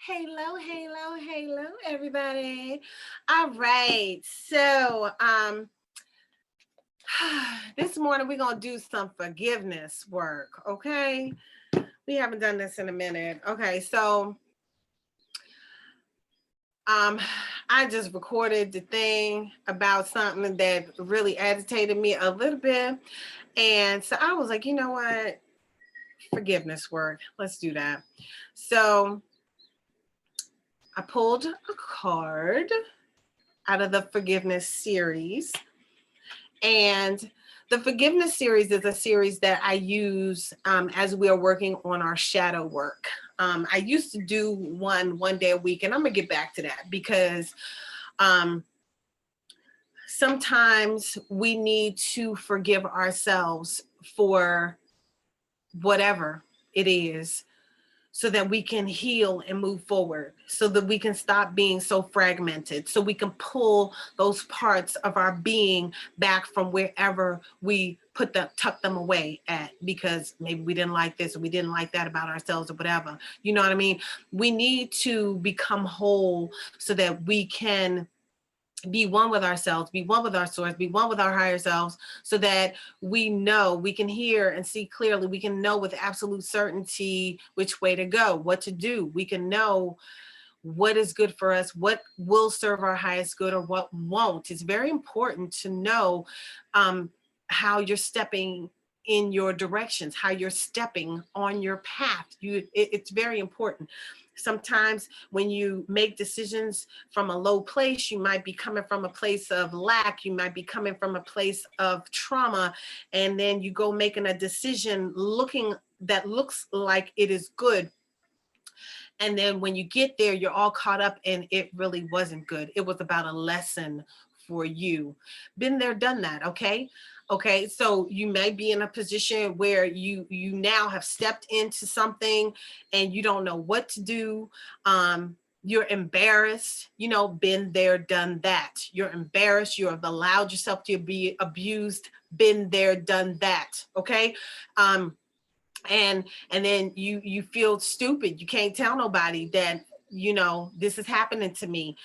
Hello, hello, hello, everybody. All right. So, this morning we're gonna do some forgiveness work. Okay. We haven't done this in a minute. Okay, so um I just recorded the thing about something that really agitated me a little bit. And so I was like, you know what? Forgiveness work. Let's do that. So I pulled a card out of the forgiveness series. And the forgiveness series is a series that I use as we are working on our shadow work. I used to do one day a week, and I'm gonna get back to that because um, sometimes we need to forgive ourselves for whatever it is so that we can heal and move forward, so that we can stop being so fragmented, so we can pull those parts of our being back from wherever we tuck them away at, because maybe we didn't like this or we didn't like that about ourselves or whatever. You know what I mean? We need to become whole so that we can be one with ourselves, be one with our source, be one with our higher selves, so that we know, we can hear and see clearly, we can know with absolute certainty which way to go, what to do. We can know what is good for us, what will serve our highest good or what won't. It's very important to know how you're stepping in your directions, how you're stepping on your path. It's very important. Sometimes when you make decisions from a low place, you might be coming from a place of lack, you might be coming from a place of trauma, and then you go making a decision that looks like it is good, and then when you get there, you're all caught up and it really wasn't good. It was about a lesson for you. Been there, done that. Okay. Okay. So you may be in a position where you now have stepped into something and you don't know what to do. You're embarrassed, been there, done that. You're embarrassed. You have allowed yourself to be abused, been there, done that. Okay. And then you feel stupid. You can't tell nobody that this is happening to me,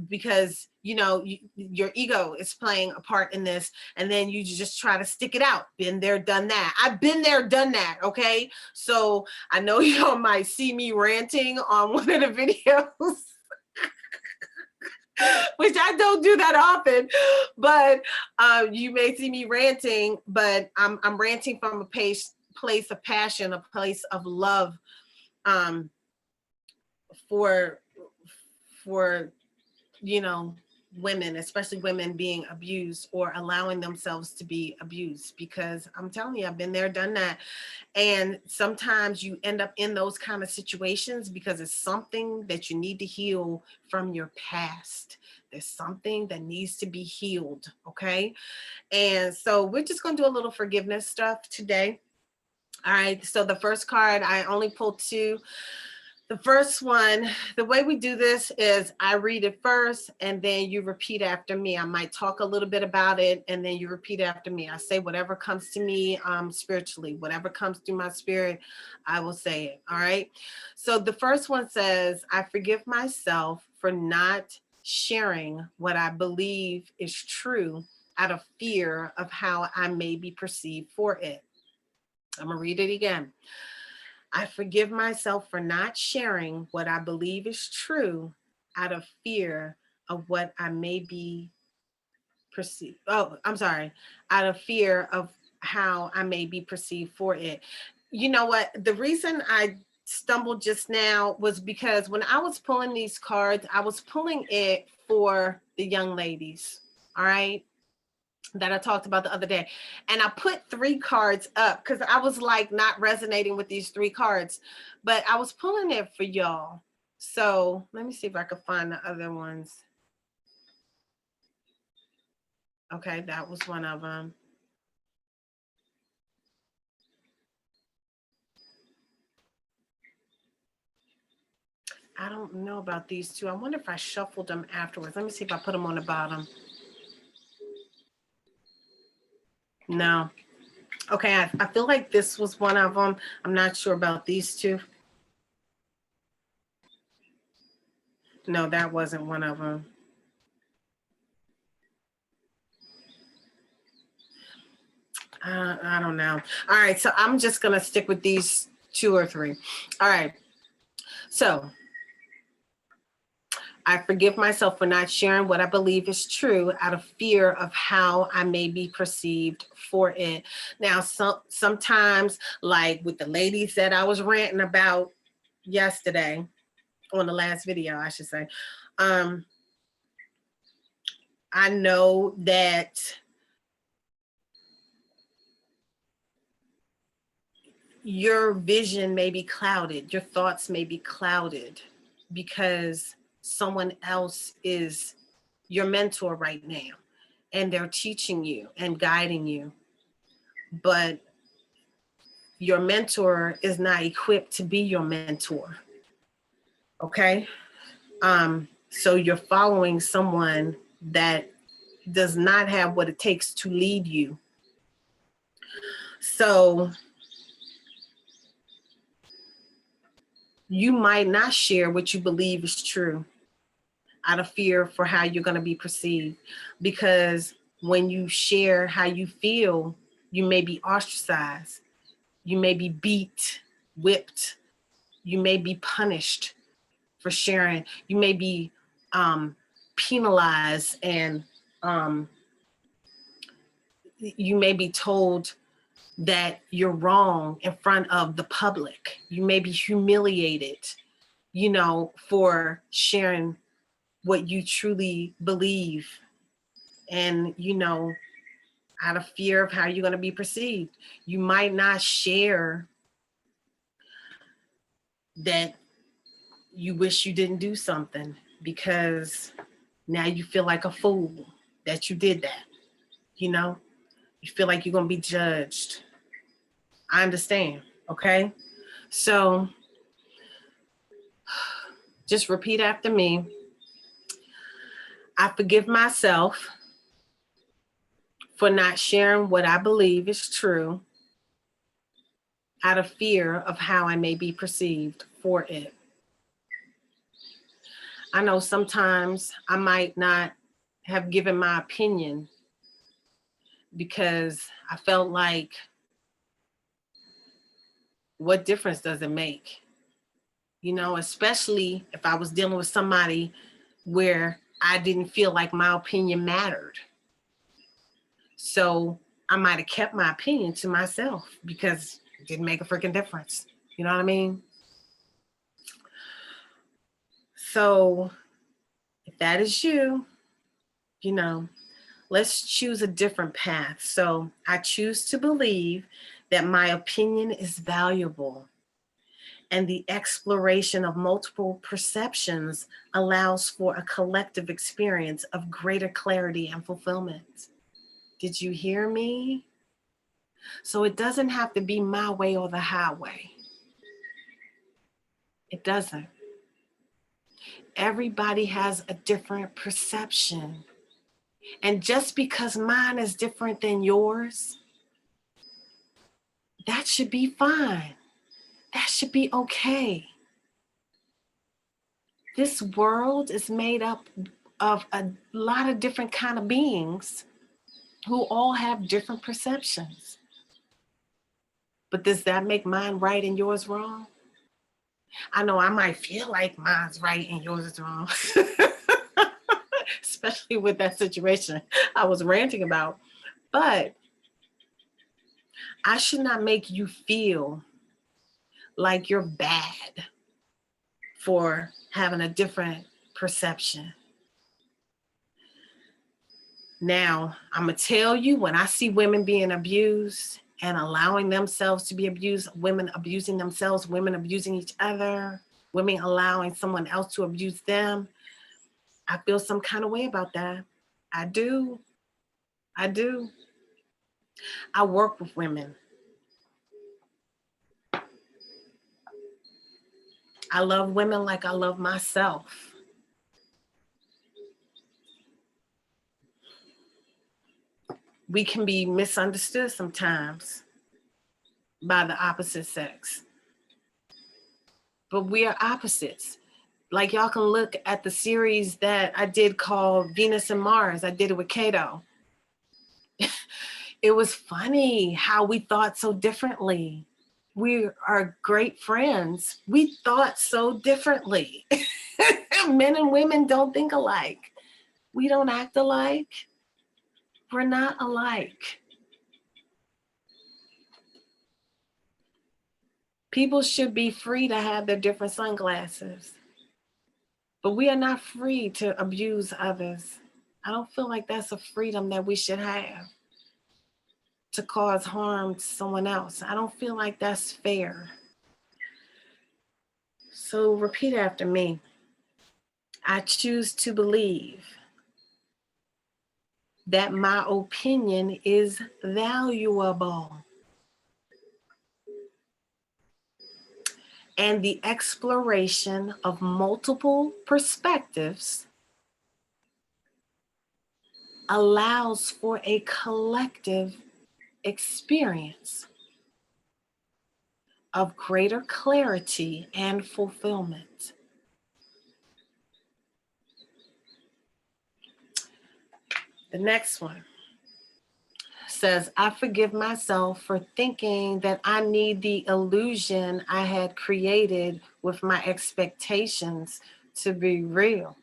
because your ego is playing a part in this, and then you just try to stick it out. Been there, done that. I've been there, done that. Okay, so I know y'all might see me ranting on one of the videos, which I don't do that often, but you may see me ranting, but I'm ranting from a place of passion, a place of love, um, for for women, especially women being abused or allowing themselves to be abused. Because I'm telling you, I've been there, done that. And sometimes you end up in those kind of situations because it's something that you need to heal from your past. There's something that needs to be healed. Okay. And so we're just going to do a little forgiveness stuff today. All right. So the first card, I only pulled two. The first one, the way we do this is I read it first and then you repeat after me. I might talk a little bit about it and then you repeat after me. I say whatever comes to me spiritually, whatever comes through my spirit, I will say it. All right. So the first one says, I forgive myself for not sharing what I believe is true out of fear of how I may be perceived for it. I'm going to read it again. I forgive myself for not sharing what I believe is true out of fear of what I may be perceived. Oh, I'm sorry. Out of fear of how I may be perceived for it. You know what? The reason I stumbled just now was because when I was pulling these cards, I was pulling it for the young ladies. All right. That I talked about the other day. And I put three cards up because I was like not resonating with these three cards, but I was pulling it for y'all. So let me see if I can find the other ones. Okay, that was one of them. I don't know about these two. I wonder if I shuffled them afterwards. Let me see if I put them on the bottom. No. Okay, I feel like this was one of them. I'm not sure about these two. No, that wasn't one of them. I don't know. All right, so I'm just gonna stick with these 2 or 3. All right, so I forgive myself for not sharing what I believe is true out of fear of how I may be perceived for it. Now, sometimes, like with the ladies that I was ranting about yesterday on the last video, I should say, um, I know that your vision may be clouded, your thoughts may be clouded because someone else is your mentor right now and they're teaching you and guiding you. But your mentor is not equipped to be your mentor. Okay? So you're following someone that does not have what it takes to lead you. So you might not share what you believe is true out of fear for how you're going to be perceived. Because when you share how you feel, you may be ostracized, you may be beat, whipped, you may be punished for sharing, you may be penalized, and you may be told that you're wrong in front of the public. You may be humiliated, for sharing what you truly believe. And, out of fear of how you're going to be perceived, you might not share that you wish you didn't do something because now you feel like a fool that you did that. You feel like you're going to be judged. I understand. Okay. So just repeat after me. I forgive myself for not sharing what I believe is true out of fear of how I may be perceived for it. I know sometimes I might not have given my opinion because I felt like, what difference does it make? Especially if I was dealing with somebody where I didn't feel like my opinion mattered. So I might have kept my opinion to myself because it didn't make a freaking difference. You know what I mean? So if that is you, let's choose a different path. So I choose to believe that my opinion is valuable, and the exploration of multiple perceptions allows for a collective experience of greater clarity and fulfillment. Did you hear me? So it doesn't have to be my way or the highway. It doesn't. Everybody has a different perception. And just because mine is different than yours, that should be fine. That should be okay. This world is made up of a lot of different kind of beings who all have different perceptions. But does that make mine right and yours wrong? I know I might feel like mine's right and yours is wrong. Especially with that situation I was ranting about. But I should not make you feel like you're bad for having a different perception. Now, I'm going to tell you, when I see women being abused and allowing themselves to be abused, women abusing themselves, women abusing each other, women allowing someone else to abuse them, I feel some kind of way about that. I do. I do. I work with women. I love women like I love myself. We can be misunderstood sometimes by the opposite sex. But we are opposites. Like y'all can look at the series that I did called Venus and Mars. I did it with Kato. It was funny how we thought so differently. We are great friends. We thought so differently. Men and women don't think alike. We don't act alike. We're not alike. People should be free to have their different sunglasses, but we are not free to abuse others. I don't feel like that's a freedom that we should have, to cause harm to someone else. I don't feel like that's fair. So repeat after me. I choose to believe that my opinion is valuable, and the exploration of multiple perspectives allows for a collective experience of greater clarity and fulfillment. The next one says, I forgive myself for thinking that I need the illusion I had created with my expectations to be real.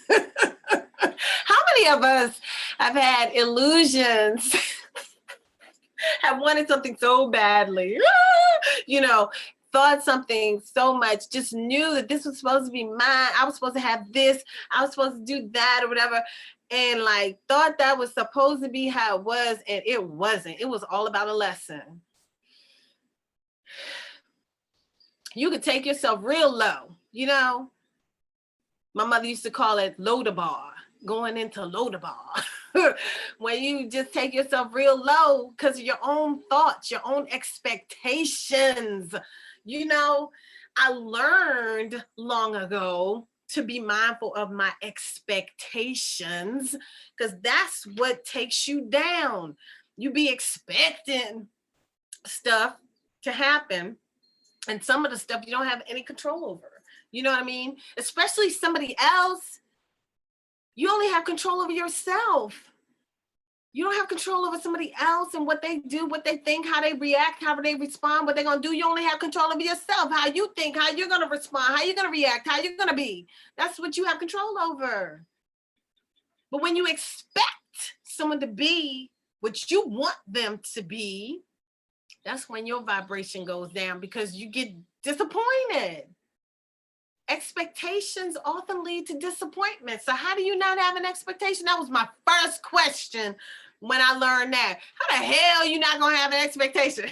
How many of us have had illusions, have wanted something so badly, thought something so much, just knew that this was supposed to be mine. I was supposed to have this. I was supposed to do that or whatever. And like thought that was supposed to be how it was, and it wasn't. It was all about a lesson. You could take yourself real low, My mother used to call it Lodabar, going into Lodabar. When you just take yourself real low because of your own thoughts, your own expectations. I learned long ago to be mindful of my expectations, because that's what takes you down. You be expecting stuff to happen, and some of the stuff you don't have any control over. You know what I mean? Especially somebody else. You only have control over yourself. You don't have control over somebody else and what they do, what they think, how they react, how they respond, what they're going to do. You only have control over yourself, how you think, how you're going to respond, how you're going to react, how you're going to be. That's what you have control over. But when you expect someone to be what you want them to be, that's when your vibration goes down, because you get disappointed. Expectations often lead to disappointment. So how do you not have an expectation? That was my first question when I learned that. How the hell are you not gonna have an expectation?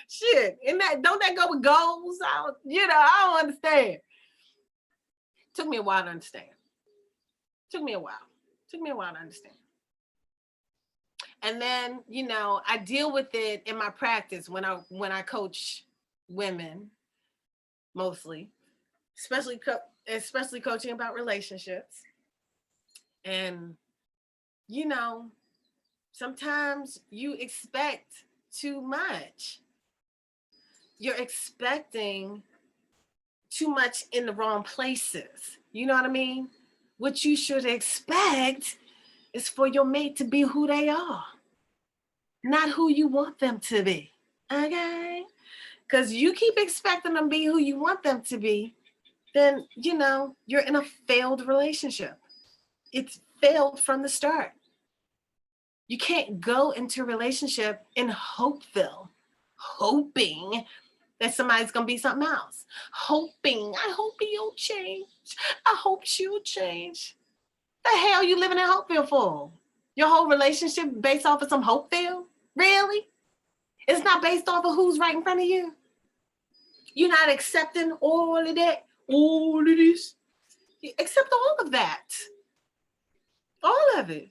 Shit, don't that go with goals? I don't understand. Took me a while to understand. Took me a while to understand. And then, I deal with it in my practice when I coach women, mostly, especially coaching about relationships. And sometimes you expect too much. You're expecting too much in the wrong places. You know what I mean? What you should expect is for your mate to be who they are, not who you want them to be. Okay? Because you keep expecting them to be who you want them to be, then, you're in a failed relationship. It's failed from the start. You can't go into a relationship in hoping that somebody's going to be something else. I hope you'll change. I hope she'll change. The hell you living in Hopeville for? Your whole relationship based off of some Hopeville? Really? It's not based off of who's right in front of you? You're not accepting all of that, all of this. Accept all of that. All of it.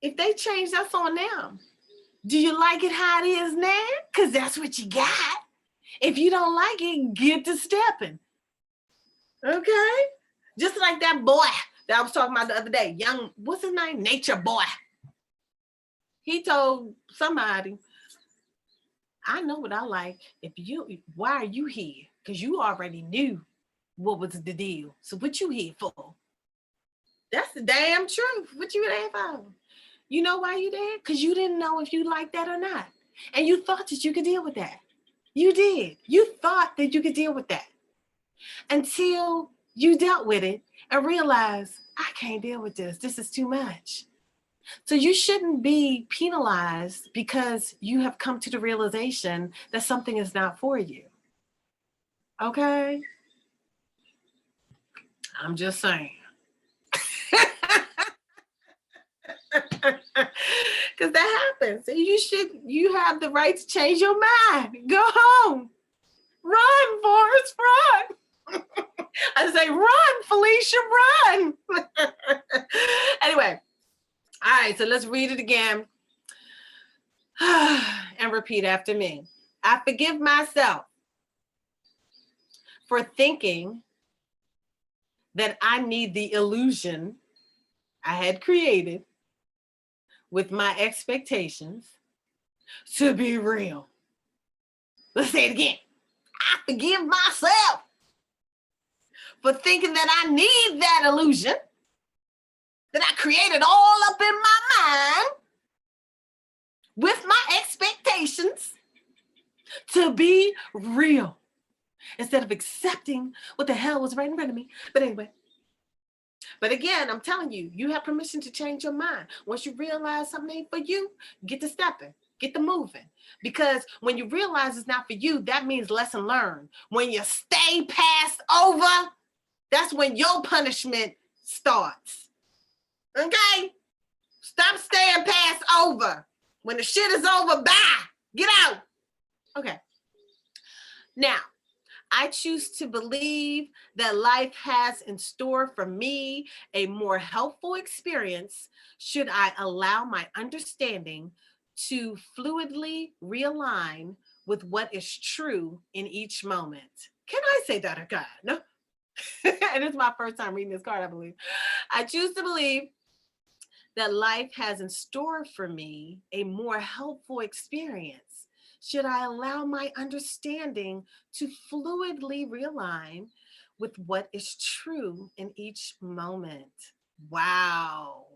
If they change, that's on them. Do you like it how it is now? Because that's what you got. If you don't like it, get to stepping. Okay? Just like that boy that I was talking about the other day. What's his name? Nature Boy. He told somebody, I know what I like. Why are you here? Because you already knew what was the deal. So what you here for? That's the damn truth. What you there for? You know why you there? Because you didn't know if you liked that or not. And you thought that you could deal with that. You did. You thought that you could deal with that until you dealt with it and realized, I can't deal with this. This is too much. So you shouldn't be penalized because you have come to the realization that something is not for you. Okay? I'm just saying. Because that happens. You have the right to change your mind. Go home. Run, Forrest, run. I say, run, Felicia, run. Anyway, all right, so let's read it again and repeat after me. I forgive myself for thinking that I need the illusion I had created with my expectations to be real. Let's say it again. I forgive myself for thinking that I need that illusion that I created all up in my mind with my expectations to be real instead of accepting what the hell was right in front of me. But anyway, but again, I'm telling you, you have permission to change your mind. Once you realize something ain't for you, get to stepping, get to moving. Because when you realize it's not for you, that means lesson learned. When you stay passed over, that's when your punishment starts. Okay? Stop staying passed over. When the shit is over, bye. Get out. Okay. Now, I choose to believe that life has in store for me a more helpful experience should I allow my understanding to fluidly realign with what is true in each moment. Can I say that again? No. And it's my first time reading this card, I believe. I choose to believe that life has in store for me a more helpful experience should I allow my understanding to fluidly realign with what is true in each moment. Wow.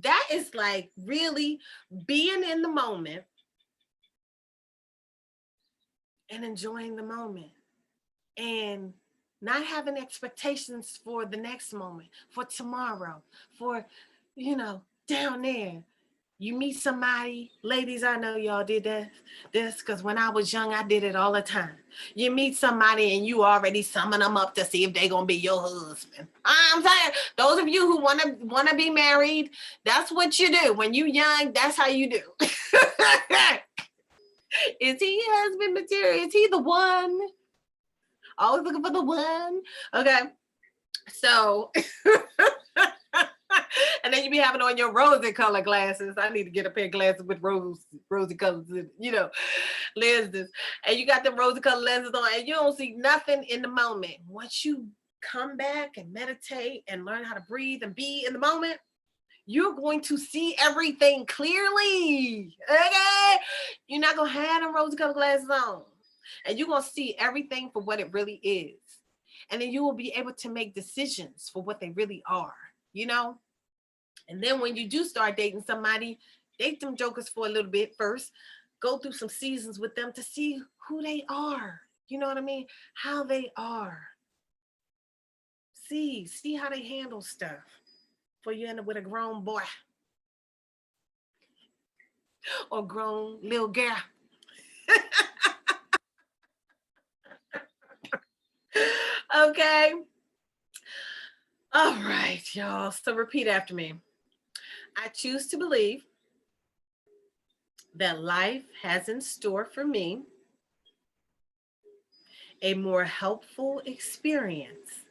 That is like really being in the moment and enjoying the moment and not having expectations for the next moment, for tomorrow, for, down there. You meet somebody, ladies, I know y'all did this because when I was young, I did it all the time. You meet somebody and you already summon them up to see if they're gonna be your husband. I'm saying, those of you who wanna be married, that's what you do. When you young, that's how you do. Is he husband material? Is he the one? Always looking for the one. Okay. So and then you be having on your rosy color glasses. I need to get a pair of glasses with rosy colors, lenses. And you got them rosy colored lenses on and you don't see nothing in the moment. Once you come back and meditate and learn how to breathe and be in the moment, you're going to see everything clearly. Okay? You're not going to have them rosy colored glasses on. And you're going to see everything for what it really is. And then you will be able to make decisions for what they really are, And then when you do start dating somebody, date them jokers for a little bit first. Go through some seasons with them to see who they are. You know what I mean? How they are. See how they handle stuff before you end up with a grown boy or grown little girl. Okay. All right, y'all. So repeat after me. I choose to believe that life has in store for me a more helpful experience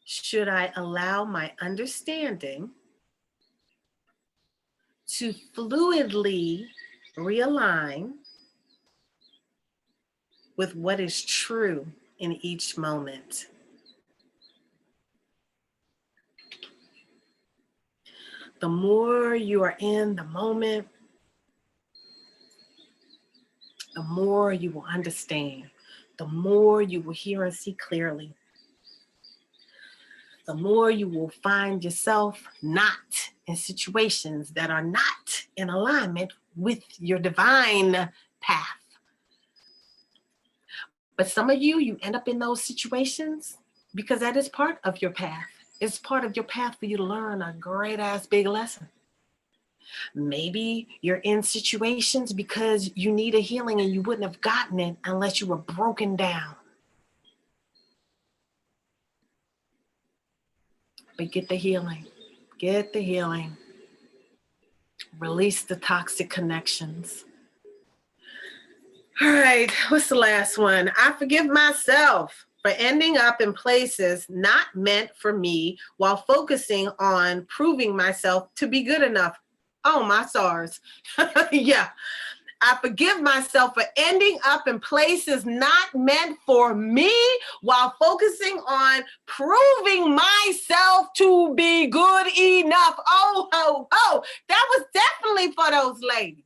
should I allow my understanding to fluidly realign with what is true in each moment. The more you are in the moment, more you will understand, the more you will hear and see clearly, the more you will find yourself not in situations that are not in alignment with your divine path. But some of you end up in those situations because that is part of your path. It's part of your path for you to learn a great ass big lesson. Maybe you're in situations because you need a healing and you wouldn't have gotten it unless you were broken down. But get the healing. Get the healing. Release the toxic connections. All right, what's the last one? I forgive myself for ending up in places not meant for me while focusing on proving myself to be good enough. Oh, my stars. Yeah. I forgive myself for ending up in places not meant for me while focusing on proving myself to be good enough. Oh, oh, oh. That was definitely for those ladies.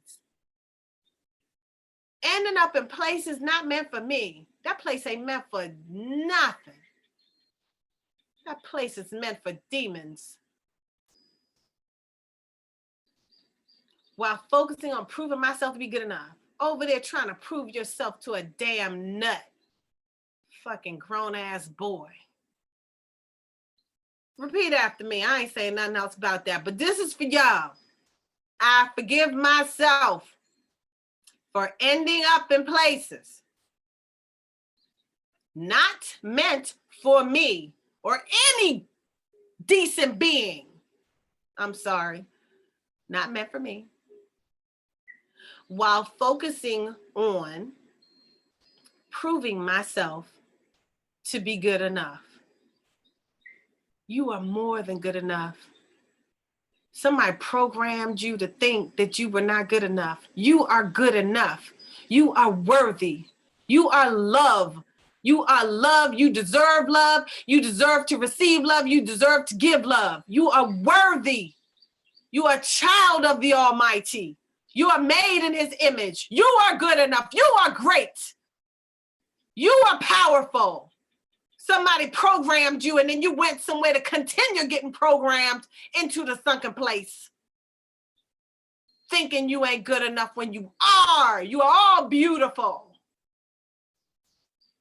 Ending up in places not meant for me. That place ain't meant for nothing. That place is meant for demons. While focusing on proving myself to be good enough. Over there trying to prove yourself to a damn nut. Fucking grown-ass boy. Repeat after me. I ain't saying nothing else about that. But this is for y'all. I forgive myself for ending up in places not meant for me or any decent being. I'm sorry. Not meant for me. While focusing on proving myself to be good enough. You are more than good enough. Somebody programmed you to think that you were not good enough. You are good enough. You are worthy. You are love. You are love. You deserve love. You deserve to receive love. You deserve to give love. You are worthy. You are a child of the Almighty. You are made in his image. You are good enough. You are great. You are powerful. Somebody programmed you and then you went somewhere to continue getting programmed into the sunken place. Thinking you ain't good enough when you are. You are all beautiful.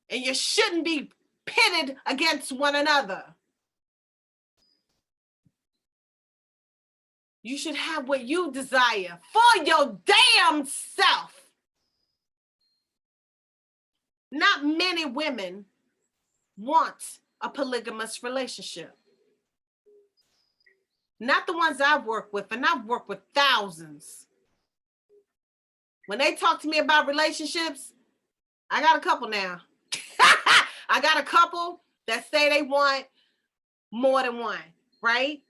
And you shouldn't be pitted against one another. You should have what you desire for your damn self. Not many women want a polygamous relationship. Not the ones I've worked with, and I've worked with thousands. When they talk to me about relationships, I got a couple now. I got a couple that say they want more than one, right?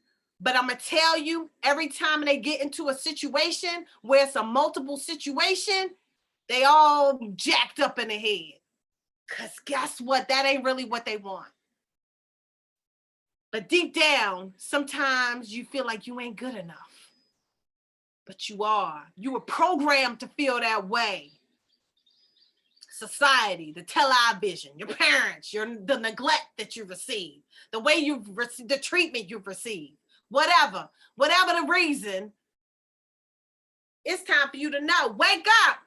But I'm going to tell you, every time they get into a situation where it's a multiple situation, they all jacked up in the head. Because guess what? That ain't really what they want. But deep down, sometimes you feel like you ain't good enough. But you are. You were programmed to feel that way. Society, the television, your parents, the neglect that you receive, the way you've received, the treatment you've received, whatever the reason, it's time for you to know. Wake up.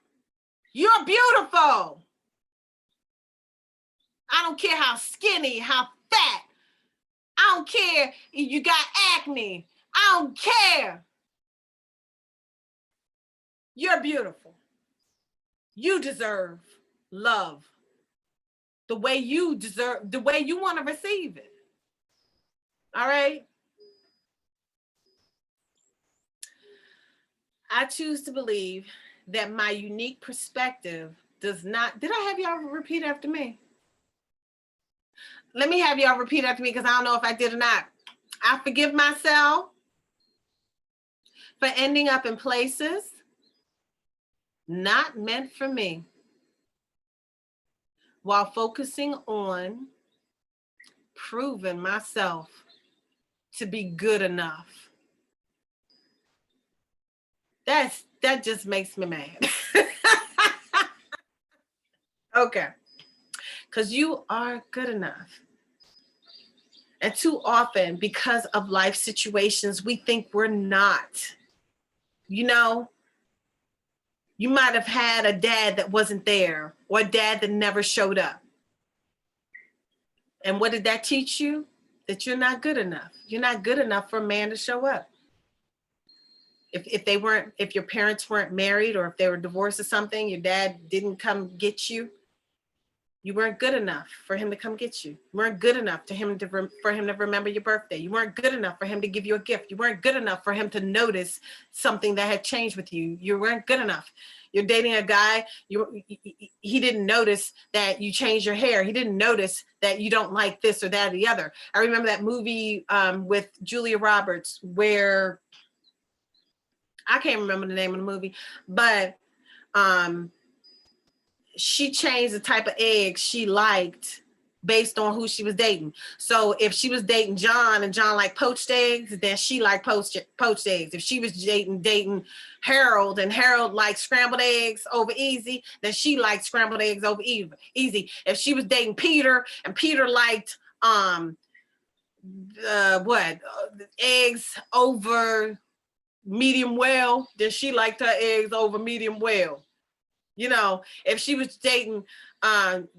You're beautiful. I don't care how skinny, how fat. I don't care if you got acne. I don't care. You're beautiful. You deserve love the way you deserve, the way you want to receive it. All right? I choose to believe that my unique perspective does not, did I have y'all repeat after me? Let me have y'all repeat after me because I don't know if I did or not. I forgive myself for ending up in places not meant for me while focusing on proving myself to be good enough. That just makes me mad. Okay. Because you are good enough. And too often, because of life situations, we think we're not. You know, you might have had a dad that wasn't there or a dad that never showed up. And what did that teach you? That you're not good enough. You're not good enough for a man to show up. If your parents weren't married or if they were divorced or something, your dad didn't come get you, you weren't good enough for him to come get you. You weren't good enough for him to remember your birthday. You weren't good enough for him to give you a gift. You weren't good enough for him to notice something that had changed with you. You weren't good enough. You're dating a guy, he didn't notice that you changed your hair. He didn't notice that you don't like this or that or the other. I remember that movie with Julia Roberts where I can't remember the name of the movie, but she changed the type of eggs she liked based on who she was dating. So if she was dating John and John liked poached eggs, then she liked poached eggs. If she was dating Harold and Harold liked scrambled eggs over easy, then she liked scrambled eggs over easy. If she was dating Peter and Peter liked eggs over medium well, then she liked her eggs over medium well. You know, if she was dating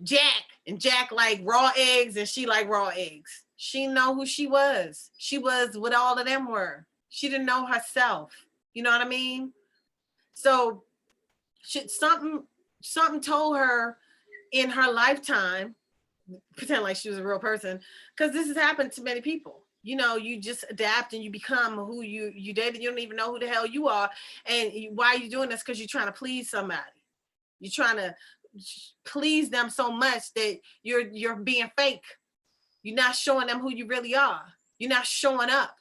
Jack and Jack liked raw eggs and she liked raw eggs, she know who she was. She was what all of them were. She didn't know herself. You know what I mean? So something told her in her lifetime, pretend like she was a real person, because this has happened to many people. You know, you just adapt and you become who you dated. You don't even know who the hell you are. And why are you doing this? Because you're trying to please somebody. You're trying to please them so much that you're being fake. You're not showing them who you really are. You're not showing up,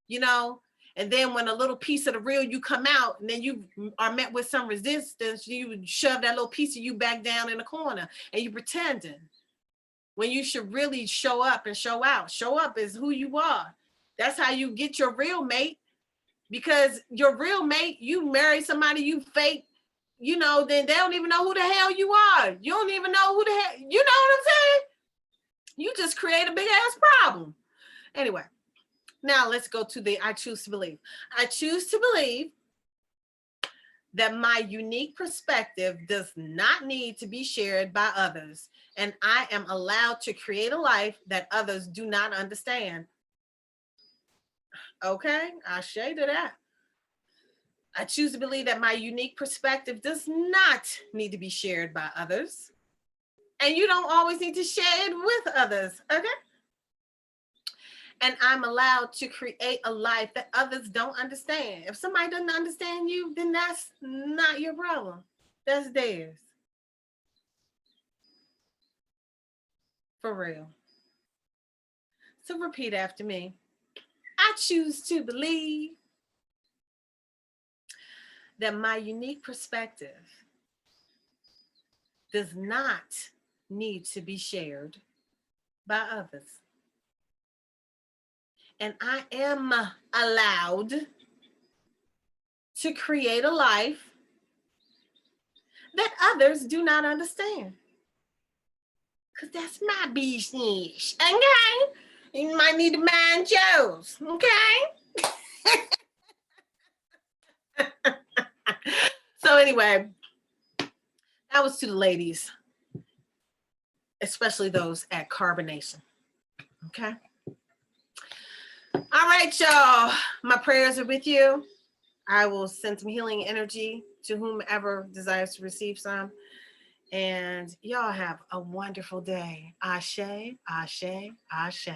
you know? And then when a little piece of the real you come out and then you are met with some resistance, you shove that little piece of you back down in the corner and you pretending. When you should really show up and show out. Show up is who you are. That's how you get your real mate. Because your real mate, you marry somebody you fake, you know, then they don't even know who the hell you are. You don't even know who the hell, you know what I'm saying? You just create a big ass problem. Anyway, now let's go to the I choose to believe. I choose to believe that my unique perspective does not need to be shared by others, and I am allowed to create a life that others do not understand. Okay, I'll shade to that. I choose to believe that my unique perspective does not need to be shared by others. And you don't always need to share it with others, okay? And I'm allowed to create a life that others don't understand. If somebody doesn't understand you, then that's not your problem. That's theirs. For real. So repeat after me. I choose to believe that my unique perspective does not need to be shared by others. And I am allowed to create a life that others do not understand. Because that's my business, okay? You might need to mind yours, okay? So anyway, that was to the ladies, especially those at Carbonation, okay? All right, y'all. My prayers are with you. I will send some healing energy to whomever desires to receive some. And y'all have a wonderful day. Ashe, ashe, ashe.